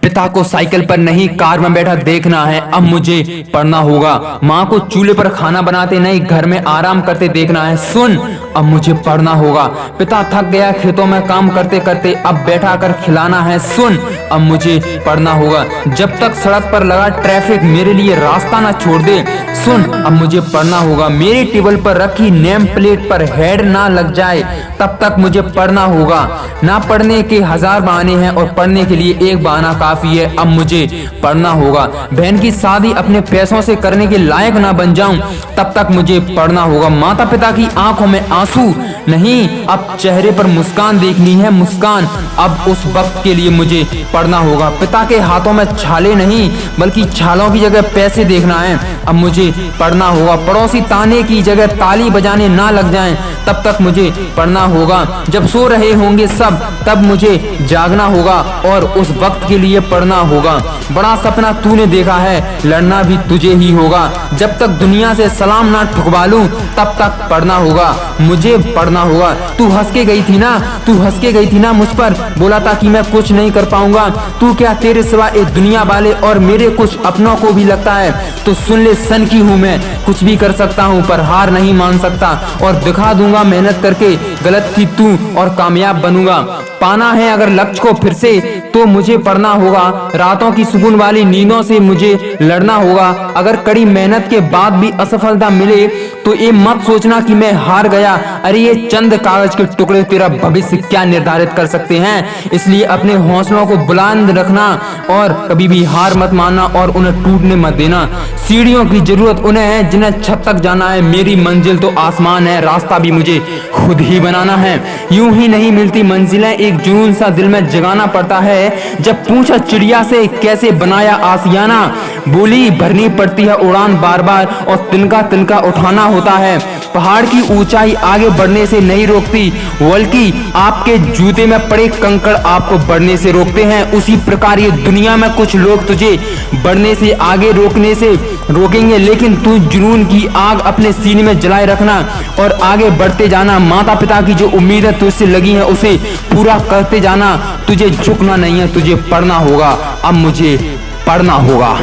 पिता को साइकिल पर नहीं कार में बैठा देखना है, अब मुझे पढ़ना होगा। माँ को चूल्हे पर खाना बनाते नहीं घर में आराम करते देखना है, सुन अब मुझे पढ़ना होगा। पिता थक गया खेतों में काम करते करते, अब बैठा कर खिलाना है, सुन अब मुझे पढ़ना होगा। जब तक सड़क पर लगा ट्रैफिक मेरे लिए रास्ता ना छोड़ दे, सुन अब मुझे पढ़ना होगा। मेरी टेबल पर रखी नेम प्लेट पर हेड ना लग जाए तब तक मुझे पढ़ना होगा। ना पढ़ने के 1000 बहाने हैं और पढ़ने के लिए एक बहाना काफी है, अब मुझे पढ़ना होगा। बहन की शादी अपने पैसों से करने के लायक ना बन जाऊं तब तक मुझे पढ़ना होगा। माता पिता की आंखों में आंसू नहीं, अब चेहरे पर मुस्कान देखनी है, मुस्कान। अब उस वक्त के लिए मुझे पढ़ना होगा। पिता के हाथों में छाले नहीं बल्कि छालों की जगह पैसे देखना है, अब मुझे पढ़ना होगा। पड़ोसी ताने की जगह ताली बजाने ना लग जाएं तब तक मुझे पढ़ना होगा। जब सो रहे होंगे सब तब मुझे जागना होगा और उस वक्त के लिए पढ़ना होगा। बड़ा सपना तूने देखा है, लड़ना भी तुझे ही होगा। जब तक दुनिया से सलाम ना ठुकवा लूं तब तक पढ़ना होगा, मुझे पढ़ना होगा। तू हंस के गई थी ना, तू हंस के गई थी ना मुझ पर, बोला था कि मैं कुछ नहीं कर पाऊंगा। तू क्या, तेरे सिवा एक दुनिया वाले और मेरे कुछ अपनों को भी लगता है। तो सुन ले, सन की हूँ मैं, कुछ भी कर सकता हूँ पर हार नहीं मान सकता और दिखा दूंगा मेहनत करके, गलत थी तू और कामयाब बनूंगा। पाना है अगर लक्ष्य को फिर से तो मुझे पढ़ना होगा। रातों की सुकून वाली नींदों से मुझे लड़ना होगा। अगर कड़ी मेहनत के बाद भी असफलता मिले तो ये मत सोचना कि मैं हार गया। अरे ये चंद कागज के टुकड़े तेरा भविष्य क्या निर्धारित कर सकते हैं। इसलिए अपने हौसलों को बुलंद रखना और कभी भी हार मत मानना और उन्हें टूटने मत देना। सीढ़ियों की जरूरत उन्हें है जिन्हें छत तक जाना है, मेरी मंजिल तो आसमान है, रास्ता भी मुझे खुद ही बनाना है। यूं ही नहीं मिलती मंजिलें, एक जुनून सा दिल में जगाना पड़ता है। जब पूछा चिड़िया से कैसे बनाया आसियाना, बोली भरनी पड़ती है उड़ान बार बार और तिनका तिनका उठाना होता है। पहाड़ की ऊंचाई आगे बढ़ने से नहीं रोकती बल्कि आपके जूते में पड़े कंकड़ आपको बढ़ने से रोकते हैं। उसी प्रकार ये दुनिया में कुछ लोग तुझे बढ़ने से आगे रोकने से रोकेंगे, लेकिन तू जुनून की आग अपने सीने में जलाए रखना और आगे बढ़ते जाना। माता पिता की जो उम्मीदें तुझसे लगी हैं उसे पूरा करते जाना। तुझे झुकना नहीं है, तुझे पढ़ना होगा, अब मुझे पढ़ना होगा।